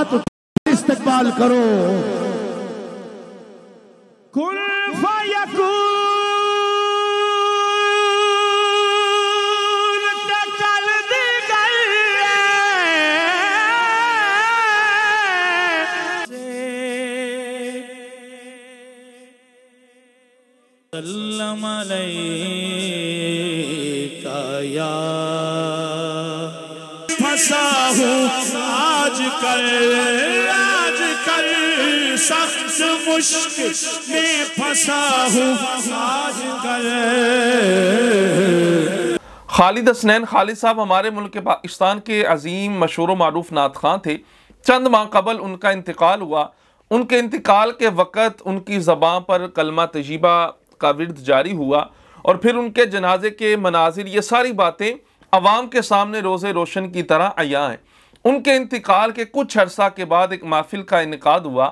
استقبال کرو کن فیکون تکل دیگر سلم علیکہ یا پھنسا ہوں آج کل سخت مشکل میں پھنسا ہوں آج کل۔ خالد حسنین خالد صاحب ہمارے ملک پاکستان کے عظیم مشہور و معروف نعت خواں تھے۔ چند ماہ قبل ان کا انتقال ہوا۔ ان کے انتقال کے وقت ان کی زبان پر کلمہ طیبہ کا ورد جاری ہوا اور پھر ان کے جنازے کے مناظر، یہ ساری باتیں عوام کے سامنے روز روشن کی طرح عیاں ہیں۔ ان کے انتقال کے کچھ عرصہ کے بعد ایک محفل کا انعقاد ہوا۔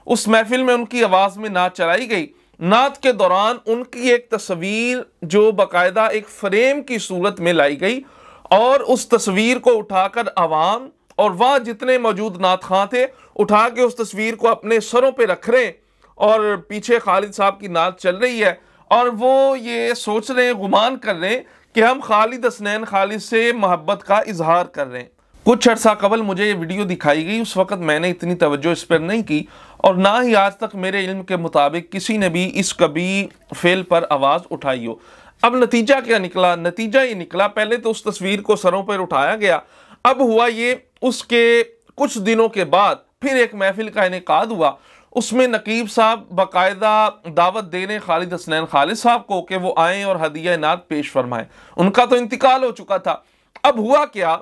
اس محفل میں ان کی آواز میں نعت چلائی گئی۔ نعت کے دوران ان کی ایک تصویر جو باقاعدہ ایک فریم کی صورت میں لائی گئی اور اس تصویر کو اٹھا کر عوام اور وہاں جتنے موجود نعت خواں تھے اٹھا کے اس تصویر کو اپنے سروں پہ رکھ رہے ہیں اور پیچھے خالد صاحب کی نعت چل رہی ہے اور وہ یہ سوچ رہے ہیں، گمان کر رہے ہیں کہ ہم خالد حسنین خالد سے محبت کا اظہار کر رہے ہیں۔ کچھ عرصہ قبل مجھے یہ ویڈیو دکھائی گئی، اس وقت میں نے اتنی توجہ اس پر نہیں کی اور نہ ہی آج تک میرے علم کے مطابق کسی نے بھی اس قبیح فعل پر آواز اٹھائی ہو۔ اب نتیجہ کیا نکلا؟ نتیجہ یہ نکلا، پہلے تو اس تصویر کو سروں پر اٹھایا گیا، اب ہوا یہ اس کے کچھ دنوں کے بعد پھر ایک محفل کا انعقاد ہوا۔ اس میں نقیب صاحب باقاعدہ دعوت دے رہے خالد حسنین خالد صاحب کو کہ وہ آئیں اور ہدیہ نعت پیش فرمائیں۔ ان کا تو انتقال ہو چکا تھا۔ اب ہوا کیا،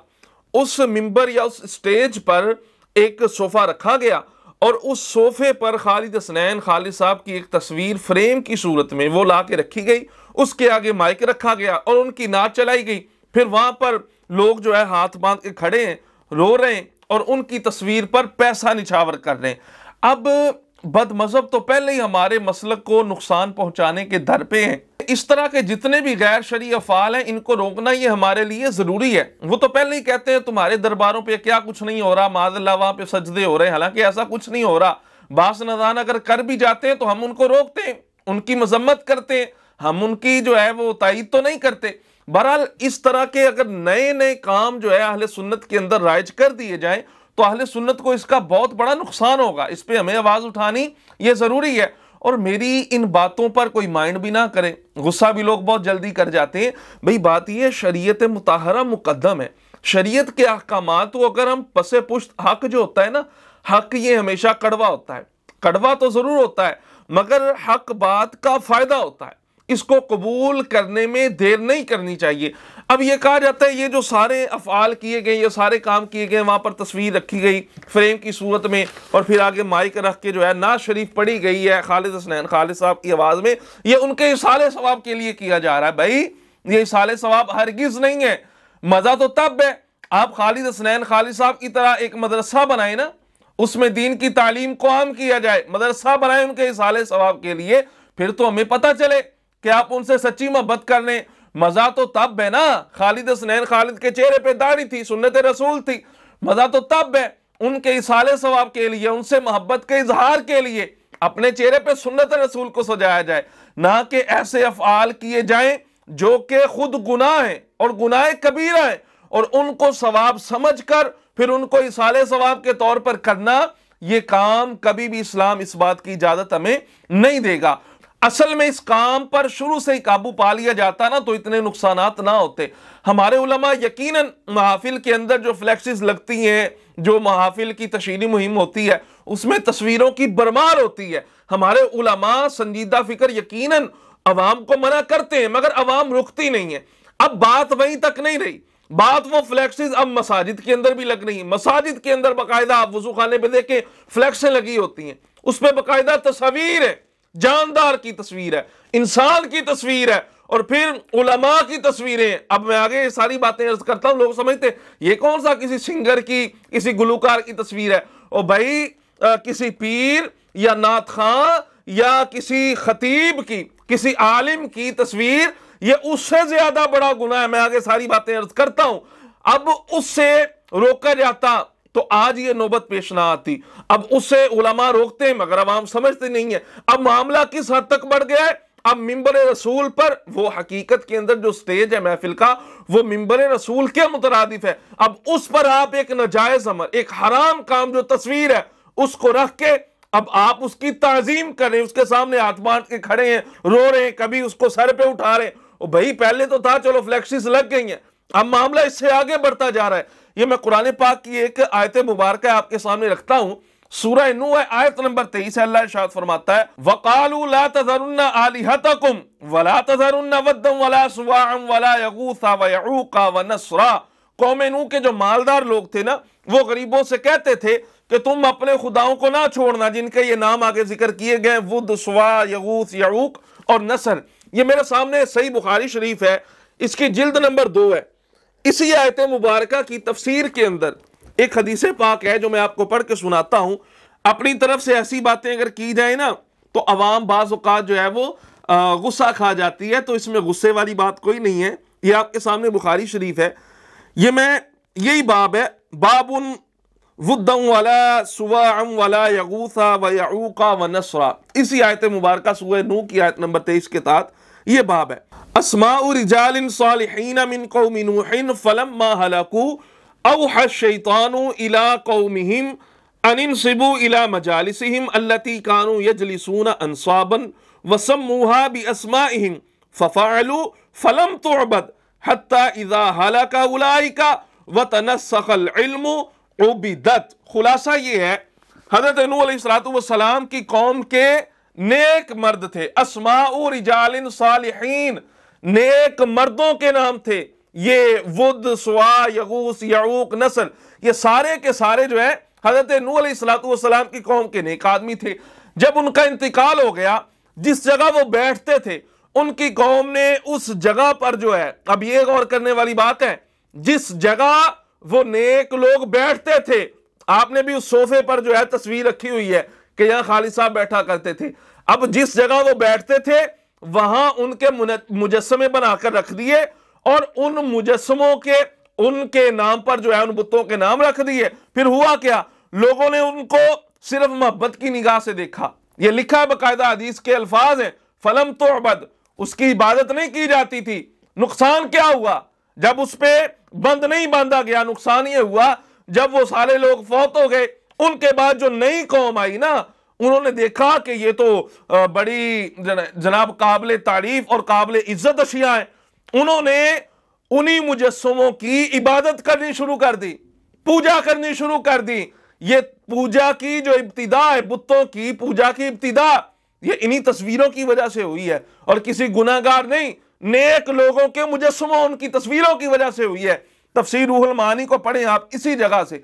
اس ممبر یا اس سٹیج پر ایک صوفہ رکھا گیا اور اس صوفے پر خالد حسنین خالد صاحب کی ایک تصویر فریم کی صورت میں وہ لا کے رکھی گئی، اس کے آگے مائک رکھا گیا اور ان کی نعت چلائی گئی۔ پھر وہاں پر لوگ جو ہے ہاتھ باندھ کے کھڑے ہیں، رو رہے ہیں اور ان کی تصویر پر پیسہ نچھاور کر رہے ہیں۔ اب بد مذہب تو پہلے ہی ہمارے مسلک کو نقصان پہنچانے کے در پہ ہیں۔ اس طرح کے جتنے بھی غیر شرعی افعال ہیں ان کو روکنا یہ ہمارے لیے ضروری ہے۔ وہ تو پہلے ہی کہتے ہیں تمہارے درباروں پہ کیا کچھ نہیں ہو رہا، معاذ اللہ وہاں پہ سجدے ہو رہے ہیں، حالانکہ ایسا کچھ نہیں ہو رہا۔ بعض نذران اگر کر بھی جاتے ہیں تو ہم ان کو روکتے ہیں، ان کی مذمت کرتے ہیں، ہم ان کی جو ہے وہ تائید تو نہیں کرتے۔ بہرحال اس طرح کے اگر نئے نئے کام جو ہے اہل سنت کے اندر رائج کر دیے جائیں تو اہل سنت کو اس کا بہت بڑا نقصان ہوگا۔ اس پہ ہمیں آواز اٹھانی یہ ضروری ہے اور میری ان باتوں پر کوئی مائنڈ بھی نہ کرے، غصہ بھی لوگ بہت جلدی کر جاتے ہیں۔ بھئی بات یہ شریعت مطہرہ مقدم ہے، شریعت کے احکامات کو اگر ہم پس پشت، حق جو ہوتا ہے نا، حق یہ ہمیشہ کڑوا ہوتا ہے، کڑوا تو ضرور ہوتا ہے مگر حق بات کا فائدہ ہوتا ہے، اس کو قبول کرنے میں دیر نہیں کرنی چاہیے۔ اب یہ کہا جاتا ہے یہ جو سارے افعال کیے گئے، یہ سارے کام کیے گئے، وہاں پر تصویر رکھی گئی فریم کی صورت میں اور پھر آگے مائک رکھ کے جو ہے نعت شریف پڑھی گئی ہے خالد حسنین خالد صاحب کی آواز میں، یہ ان کے اصالِ ثواب کے لیے کیا جا رہا ہے۔ بھائی یہ اصالِ ثواب ہرگز نہیں ہے، مزہ تو تب ہے آپ خالد حسنین خالد صاحب کی طرح ایک مدرسہ بنائیں نا، اس میں دین کی تعلیم کو عام کیا جائے، مدرسہ بنائیں ان کے اصالِ ثواب کے لیے، پھر تو ہمیں پتہ چلے کہ آپ ان سے سچی محبت کر لیں۔ مزہ تو تب ہے نا، خالد حسنین خالد کے چہرے پہ داڑھی تھی، سنت رسول تھی، مزہ تو تب ہے ان کے اصالِ ثواب کے لیے، ان سے محبت کے اظہار کے لیے اپنے چہرے پہ سنت رسول کو سجایا جائے، نہ کہ ایسے افعال کیے جائیں جو کہ خود گناہ ہیں اور گناہ کبیرہ ہیں اور ان کو ثواب سمجھ کر پھر ان کو اصالِ ثواب کے طور پر کرنا، یہ کام کبھی بھی اسلام اس بات کی اجازت ہمیں نہیں دے گا۔ اصل میں اس کام پر شروع سے ہی قابو پا لیا جاتا نا تو اتنے نقصانات نہ ہوتے۔ ہمارے علماء یقیناً محافل کے اندر جو فلیکسز لگتی ہیں، جو محافل کی تشہیری مہم ہوتی ہے، اس میں تصویروں کی برمار ہوتی ہے۔ ہمارے علماء سنجیدہ فکر یقیناً عوام کو منع کرتے ہیں مگر عوام رکتی نہیں ہے۔ اب بات وہیں تک نہیں رہی، بات وہ فلیکسز اب مساجد کے اندر بھی لگ رہی ہیں۔ مساجد کے اندر باقاعدہ آپ وضو خانے پہ دیکھیں فلیکسیں لگی ہوتی ہیں، اس پہ باقاعدہ تصویر ہے، جاندار کی تصویر ہے، انسان کی تصویر ہے اور پھر علماء کی تصویریں۔ اب میں آگے ساری باتیں عرض کرتا ہوں، لوگ سمجھتے ہیں یہ کون سا کسی سنگر کی، کسی گلوکار کی تصویر ہے، اور بھائی کسی پیر یا نعت خواں یا کسی خطیب کی، کسی عالم کی تصویر، یہ اس سے زیادہ بڑا گناہ ہے۔ میں آگے ساری باتیں عرض کرتا ہوں۔ اب اس سے روکا جاتا تو آج یہ نوبت پیش نہ آتی۔ اب اسے علماء روکتے ہیں مگر عوام سمجھتے نہیں ہے۔ اب معاملہ کس حد تک بڑھ گیا ہے؟ اب ممبر رسول پر وہ حقیقت کے اندر جو سٹیج ہے محفل کا وہ ممبر رسول کے مترادف ہے، اب اس پر آپ ایک ناجائز عمل، ایک حرام کام جو تصویر ہے اس کو رکھ کے اب آپ اس کی تعظیم کریں، اس کے سامنے ہاتھ باندھ کے کھڑے ہیں، رو رہے ہیں، کبھی اس کو سر پہ اٹھا رہے ہیں۔ بھائی پہلے تو تھا چلو فلیکسز لگ گئی ہیں، اب معاملہ اس سے آگے بڑھتا جا رہا ہے۔ یہ میں قرآن پاک کی ایک آیت مبارکہ آپ کے سامنے رکھتا ہوں، سورہ نوح آیت نمبر 23 ہے، اللہ ارشاد فرماتا ہے وَقَالُوا لَا تَذَرُنَّ آلِهَتَكُمْ وَلَا تَذَرُنَّ وَدًّا وَلَا سُوَاعًا وَلَا يَغُوثَ وَيَعُوقَ وَنَسْرًا۔ قوم نوح کے جو مالدار لوگ تھے نا وہ غریبوں سے کہتے تھے کہ تم اپنے خداؤں کو نہ چھوڑنا جن کے یہ نام آگے ذکر کیے گئے، ود، سوا، یغوث، یعوق اور نصر۔ یہ میرے سامنے صحیح بخاری شریف ہے، اس کی جلد نمبر 2 ہے۔ اسی آیت مبارکہ کی تفسیر کے اندر ایک حدیث پاک ہے جو میں آپ کو پڑھ کے سناتا ہوں۔ اپنی طرف سے ایسی باتیں اگر کی جائیں نا تو عوام بعض اوقات جو ہے وہ غصہ کھا جاتی ہے، تو اس میں غصے والی بات کوئی نہیں ہے۔ یہ آپ کے سامنے بخاری شریف ہے، یہی باب ہے، باب ودا ولا سواع ولا یغوث ویعوق ونسرا۔ اسی آیت مبارکہ سورہ نوح کی آیت نمبر 23 کے تحت یہ باب ہے۔ اسماء رجال صالحین من قوم نوح فلما ہلکوا اوحى الشیطان الى قومهم ان انصبوا الى مجالسهم التي كانوا يجلسون انصابا وسموها باسمائهم ففعلوا فلم تعبد حتى اذا هلك اولئك وتنسخ العلم عبدت۔ خلاصہ یہ ہے حضرت نوح علیہ السلام کی قوم کے نیک مرد تھے، اسماء رجال صالحین، نیک مردوں کے نام تھے۔ یہ ود، سوا، یغوث، یعوق، نصر، یہ سارے کے سارے جو ہیں حضرت نوح علیہ السلام کی قوم کے نیک آدمی تھے۔ جب ان کا انتقال ہو گیا، جس جگہ وہ بیٹھتے تھے ان کی قوم نے اس جگہ پر جو ہے، اب یہ غور کرنے والی بات ہے، جس جگہ وہ نیک لوگ بیٹھتے تھے، آپ نے بھی اس صوفے پر جو ہے تصویر رکھی ہوئی ہے کہ یہاں خالد صاحب بیٹھا کرتے تھے، اب جس جگہ وہ بیٹھتے تھے وہاں ان کے مجسمے بنا کر رکھ دیے اور ان مجسموں کے ان کے نام پر جو ہے ان بتوں کے نام رکھ دیے۔ پھر ہوا کیا؟ لوگوں نے ان کو صرف محبت کی نگاہ سے دیکھا۔ یہ لکھا ہے باقاعدہ، حدیث کے الفاظ ہیں فلم تعبد، اس کی عبادت نہیں کی جاتی تھی۔ نقصان کیا ہوا؟ جب اس پہ بند نہیں باندھا گیا، نقصان یہ ہوا جب وہ سارے لوگ فوت ہو گئے، ان کے بعد جو نئی قوم آئی نا انہوں نے دیکھا کہ یہ تو بڑی جناب قابل تعریف اور قابل عزت اشیاء ہیں، انہوں نے انہی مجسموں کی عبادت کرنی شروع کر دی، پوجا کرنی شروع کر دی۔ یہ پوجا کی جو ابتدا ہے، بتوں کی پوجا کی ابتدا، یہ انہی تصویروں کی وجہ سے ہوئی ہے اور کسی گناہگار نہیں، نیک لوگوں کے مجسموں ان کی تصویروں کی وجہ سے ہوئی ہے۔ تفسیر روح المعانی کو پڑھیں آپ، اسی جگہ سے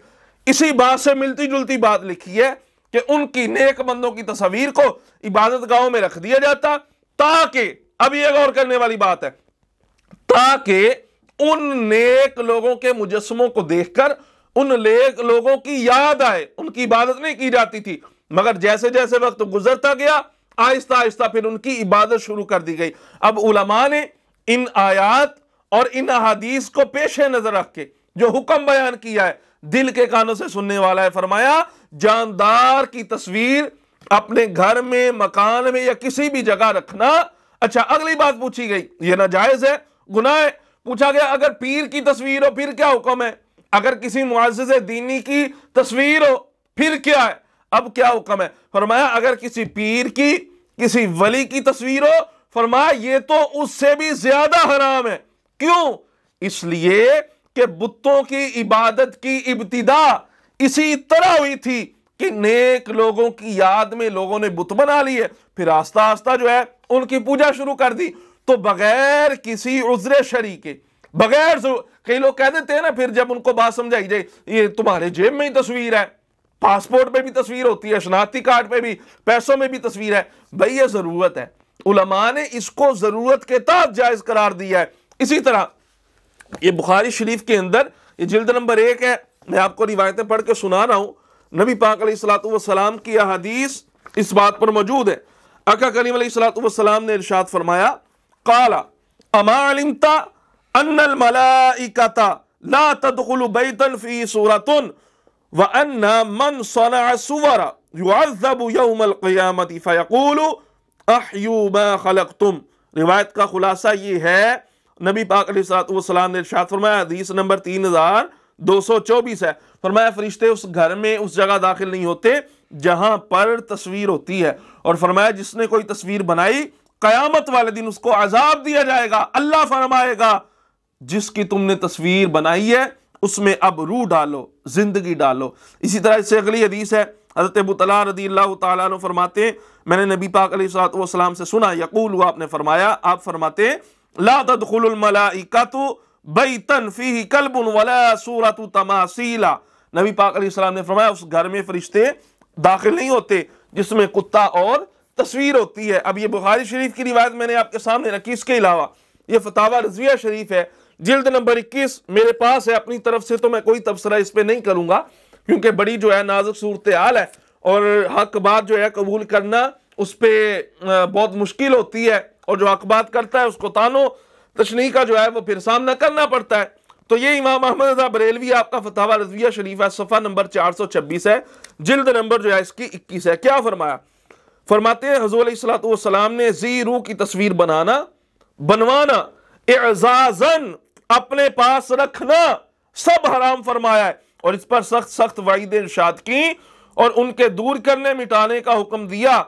اسی بات سے ملتی جلتی بات لکھی ہے کہ ان کی نیک بندوں کی تصویر کو عبادت گاہوں میں رکھ دیا جاتا تاکہ، اب یہ غور کرنے والی بات ہے، تاکہ ان نیک لوگوں کے مجسموں کو دیکھ کر ان نیک لوگوں کی یاد آئے۔ ان کی عبادت نہیں کی جاتی تھی، مگر جیسے جیسے وقت گزرتا گیا آہستہ آہستہ پھر ان کی عبادت شروع کر دی گئی۔ اب علماء نے ان آیات اور ان احادیث کو پیش نظر رکھ کے جو حکم بیان کیا ہے، دل کے کانوں سے سننے والا ہے، فرمایا جاندار کی تصویر اپنے گھر میں، مکان میں یا کسی بھی جگہ رکھنا۔ اچھا، اگلی بات پوچھی گئی، یہ ناجائز ہے، گناہ ہے؟ پوچھا گیا اگر پیر کی تصویر ہو پھر کیا حکم ہے؟ اگر کسی معزز دینی کی تصویر ہو پھر کیا ہے؟ اب کیا حکم ہے؟ فرمایا اگر کسی پیر کی، کسی ولی کی تصویر ہو، فرمایا یہ تو اس سے بھی زیادہ حرام ہے۔ کیوں؟ اس لیے کہ بتوں کی عبادت کی ابتدا اسی طرح ہوئی تھی کہ نیک لوگوں کی یاد میں لوگوں نے بت بنا لیے، پھر آہستہ آہستہ جو ہے ان کی پوجا شروع کر دی۔ تو بغیر کسی عذر شرعی کے، بغیر کئی لوگ کہہ دیتے ہیں نا پھر جب ان کو بات سمجھائی جائے، یہ تمہارے جیب میں ہی تصویر ہے، پاسپورٹ پہ بھی تصویر ہوتی ہے، شناختی کارڈ پہ بھی، پیسوں میں بھی تصویر ہے۔ بھئی یہ ضرورت ہے، علماء نے اس کو ضرورت کے تحت جائز قرار دیا ہے۔ اسی طرح یہ بخاری شریف کے اندر یہ جلد نمبر 1 ہے، میں آپ کو روایتیں پڑھ کے سنا رہا ہوں، نبی پاک علیہ السلام کی احادیث اس بات پر موجود ہے۔ آقا کریم علیہ السلام نے ارشاد فرمایا، قال اما علمت ان الملائکۃ لا تدخل بیتا فی سورۃ وَأَنَّ مَنْ صَنَعَ الصُّوَرَ يُعَذَّبُ يَوْمَ الْقِيَامَةِ فَيَقُولُ احیوا ما خلقتم۔ روایت کا خلاصہ یہ ہے، نبی پاک علیہ الصلوۃ والسلام نے ارشاد فرمایا، حدیث نمبر 3224 ہے، فرمایا فرشتے اس گھر میں اس جگہ داخل نہیں ہوتے جہاں پر تصویر ہوتی ہے، اور فرمایا جس نے کوئی تصویر بنائی قیامت والے دن اس کو عذاب دیا جائے گا۔ اللہ فرمائے گا جس کی تم نے تصویر بنائی ہے اس میں اب روح ڈالو، زندگی ڈالو۔ اسی طرح اس سے اگلی حدیث ہے، حضرت ابو طلحہ رضی اللہ تعالیٰ عنہ فرماتے ہیں میں نے نبی پاک علیہ الصلوۃ والسلام سے سنا، یقول، آپ نے فرمایا، آپ فرماتے ہیں لا تدخل الملائکۃ بیتا فیہ کلب ولا صورۃ تماثیل۔ نبی پاک علیہ السلام نے فرمایا اس گھر میں فرشتے داخل نہیں ہوتے جس میں کتا اور تصویر ہوتی ہے۔ اب یہ بخاری شریف کی روایت میں نے آپ کے سامنے رکھی، اس کے علاوہ یہ فتاوی رضویہ شریف ہے، جلد نمبر 21 میرے پاس ہے، اپنی طرف سے تو میں کوئی تبصرہ اس پہ نہیں کروں گا کیونکہ بڑی جو ہے نازک صورتحال ہے، اور حق بات جو ہے قبول کرنا اس پہ بہت مشکل ہوتی ہے، اور جو حق بات کرتا ہے اس کو تانو تشنیع کا جو ہے وہ پھر سامنا کرنا پڑتا ہے۔ تو یہ امام احمد رضا بریلوی آپ کا فتاوی رضویہ شریف ہے، صفحہ نمبر 426 ہے، جلد نمبر جو ہے اس کی 21 ہے۔ کیا فرمایا؟ فرماتے ہیں حضور علیہ الصلوۃ والسلام نے ذی روح کی تصویر بنوانا اعزازاً، اپنے پاس رکھنا سب حرام فرمایا ہے، اور اس پر سخت سخت وعید ارشاد کی اور ان کے دور کرنے مٹانے کا حکم دیا۔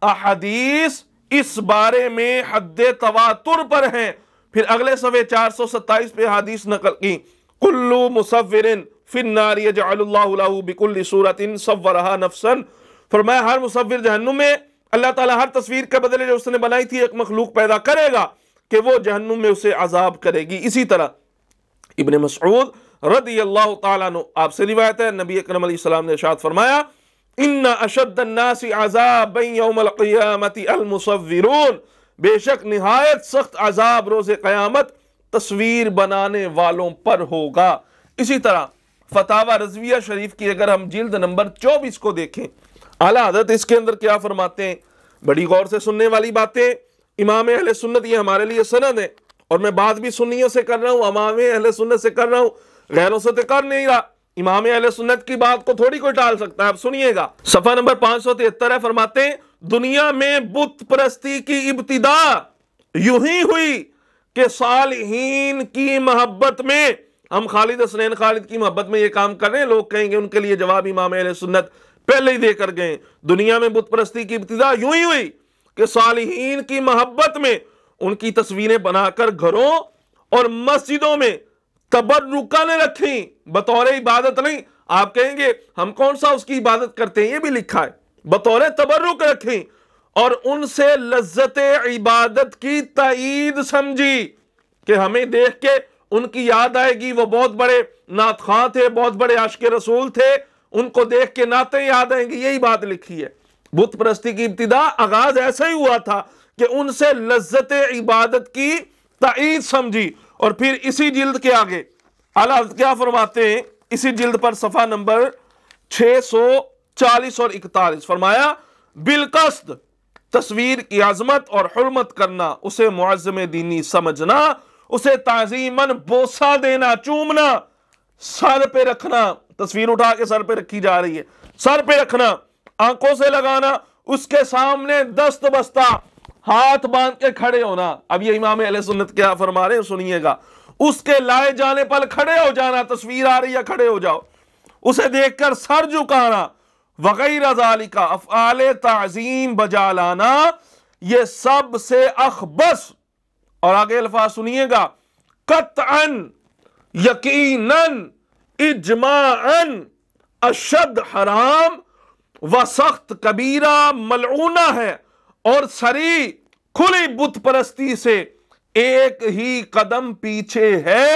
احادیث اس بارے میں حد تواتر پر ہیں۔ پھر اگلے صفحے 427 پہ حدیث نقل کی، کلو مصور فی النار یجعل اللہ لہ بکل صورت صورہا نفسا۔ فرمایا ہر مصور جہنم میں اللہ تعالیٰ ہر تصویر کے بدلے جو اس نے بنائی تھی ایک مخلوق پیدا کرے گا کہ وہ جہنم میں اسے عذاب کرے گی۔ اسی طرح ابن مسعود رضی اللہ تعالیٰ عنہ آپ سے روایت ہے، نبی اکرم علیہ السلام نے ارشاد فرمایا، ان اشد الناس عذابا یوم القیامت المصورون، بے شک نہایت سخت عذاب روز قیامت تصویر بنانے والوں پر ہوگا۔ اسی طرح فتاوی رضویہ شریف کی اگر ہم جلد نمبر 24 کو دیکھیں، اعلیٰ حضرت اس کے اندر کیا فرماتے ہیں، بڑی غور سے سننے والی باتیں، امام اہل سنت یہ ہمارے لیے سند ہے، اور میں بات بھی سنیوں سے کر رہا ہوں، امام اہل سنت سے کر رہا ہوں، غیروں سے تو کر نہیں رہا۔ امام اہل سنت کی بات کو تھوڑی کوئی ٹال سکتا ہے، اب سنیے گا، صفحہ نمبر 573 ہے، فرماتے ہیں دنیا میں بت پرستی کی ابتدا یوں ہی ہوئی کہ صالحین کی محبت میں، ہم خالد حسنین خالد کی محبت میں یہ کام کر رہے ہیں، لوگ کہیں گے ان کے لیے جواب امام اہل سنت پہلے ہی دے کر گئے، دنیا میں بت پرستی کی ابتدا یوں ہی ہوئی کہ صالحین کی محبت میں ان کی تصویریں بنا کر گھروں اور مسجدوں میں تبرکاں نے رکھیں، بطور عبادت نہیں۔ آپ کہیں گے ہم کون سا اس کی عبادت کرتے ہیں، یہ بھی لکھا ہے، بطور تبرک رکھیں، اور ان سے لذت عبادت کی تائید سمجھی کہ ہمیں دیکھ کے ان کی یاد آئے گی، وہ بہت بڑے نعت خواں تھے، بہت بڑے عاشق رسول تھے، ان کو دیکھ کے نعتیں یاد آئیں گی، یہی بات لکھی ہے۔ بت پرستی کی ابتدا آغاز ایسا ہی ہوا تھا کہ ان سے لذت عبادت کی تائید سمجھی، اور پھر اسی جلد کے آگے اعلیٰ حضرت کیا فرماتے ہیں، اسی جلد پر صفحہ نمبر 640 اور 41 فرمایا، بالقصد تصویر کی عظمت اور حرمت کرنا، اسے معظم دینی سمجھنا، اسے تعظیماً بوسہ دینا، چومنا، سر پہ رکھنا، تصویر اٹھا کے سر پہ رکھی جا رہی ہے، سر پہ رکھنا، آنکھوں سے لگانا، اس کے سامنے دست بستہ ہاتھ باندھ کے کھڑے ہونا۔ اب یہ امام اہل سنت کیا فرما رہے ہیں سنیے گا، اس کے لائے جانے پر کھڑے ہو جانا، تصویر آ رہی ہے کھڑے ہو جاؤ، اسے دیکھ کر سر جھکانا، وغیرہ ذالک افعال تعظیم بجا لانا، یہ سب سے اخبث، اور آگے الفاظ سنیے گا، قطعاً، یقیناً، اجماعاً، اشد حرام و سخت کبیرہ ملعونہ ہے، اور سری کھلی بت پرستی سے ایک ہی قدم پیچھے ہے،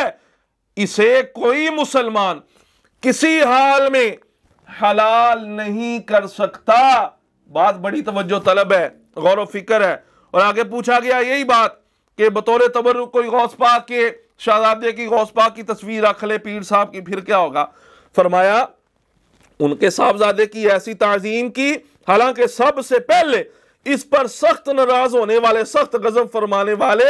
اسے کوئی مسلمان کسی حال میں حلال نہیں کر سکتا۔ بات بڑی توجہ طلب ہے، غور و فکر ہے، اور آگے پوچھا گیا یہی بات کہ بطور تبرک کوئی غوث پاک کے شہزادے کی غوث پاک کی تصویر رکھ لے پیر صاحب کی، پھر کیا ہوگا؟ فرمایا ان کے صاحبزادے کی ایسی تعظیم کی، حالانکہ سب سے پہلے اس پر سخت ناراض ہونے والے، سخت غضب فرمانے والے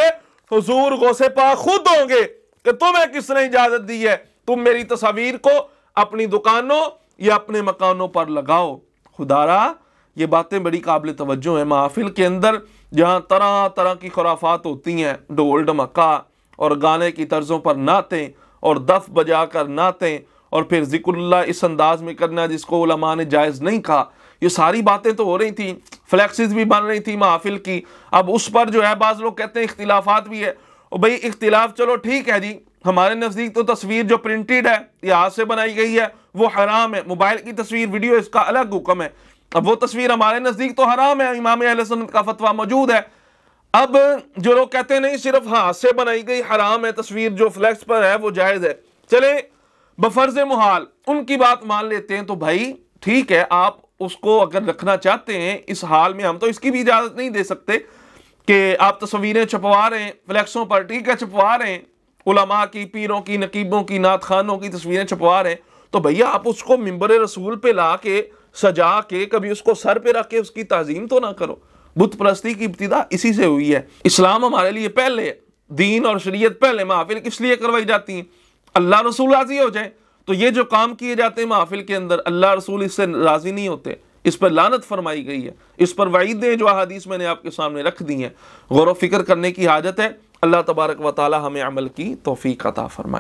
حضور غوث پاک خود ہوں گے کہ تمہیں کس نے اجازت دی ہے تم میری تصاویر کو اپنی دکانوں یا اپنے مکانوں پر لگاؤ۔ خدارا یہ باتیں بڑی قابل توجہ ہیں۔ محافل کے اندر جہاں طرح طرح کی خرافات ہوتی ہیں، ڈھول ڈمکا اور گانے کی طرزوں پر نعتیں اور دف بجا کر نعتیں اور پھر ذکر اللہ اس انداز میں کرنا جس کو علماء نے جائز نہیں کہا، یہ ساری باتیں تو ہو رہی تھیں، فلیکسز بھی بن رہی تھی محافل کی۔ اب اس پر جو ہے بعض لوگ کہتے ہیں اختلافات بھی ہے، اور بھئی اختلاف چلو ٹھیک ہے جی، ہمارے نزدیک تو تصویر جو پرنٹڈ ہے یا ہاتھ سے بنائی گئی ہے وہ حرام ہے، موبائل کی تصویر ویڈیو اس کا الگ حکم ہے، اب وہ تصویر ہمارے نزدیک تو حرام ہے، امام اہل سنت کا فتویٰ موجود ہے۔ اب جو لوگ کہتے ہیں نہیں صرف ہاتھ سے بنائی گئی حرام ہے تصویر، جو فلیکس پر ہے وہ جائز ہے، چلے بفرض محال ان کی بات مان لیتے ہیں، تو بھائی ٹھیک ہے، آپ اس کو اگر رکھنا چاہتے ہیں اس حال میں، ہم تو اس کی بھی اجازت نہیں دے سکتے کہ آپ تصویریں چھپوا رہے ہیں فلیکسوں پر، ٹھیک ہے چھپوا رہے ہیں، علماء کی، پیروں کی، نقیبوں کی، نعت خانوں کی تصویریں چھپوا رہے ہیں، تو بھیا آپ اس کو منبر رسول پہ لا کے سجا کے کبھی اس کو سر پہ رکھ کے اس کی تعظیم تو نہ کرو۔ بت پرستی کی ابتدا اسی سے ہوئی ہے۔ اسلام ہمارے لیے پہلے ہے، دین اور شریعت پہلے، محافل کس لیے کروائی جاتی ہیں؟ اللہ رسول راضی ہو جائیں، تو یہ جو کام کیے جاتے ہیں محافل کے اندر اللہ رسول اس سے راضی نہیں ہوتے، اس پر لعنت فرمائی گئی ہے، اس پر وعیدیں جو احادیث میں نے آپ کے سامنے رکھ دی ہیں، غور و فکر کرنے کی حاجت ہے۔ اللہ تبارک و تعالی ہمیں عمل کی توفیق عطا فرمائے۔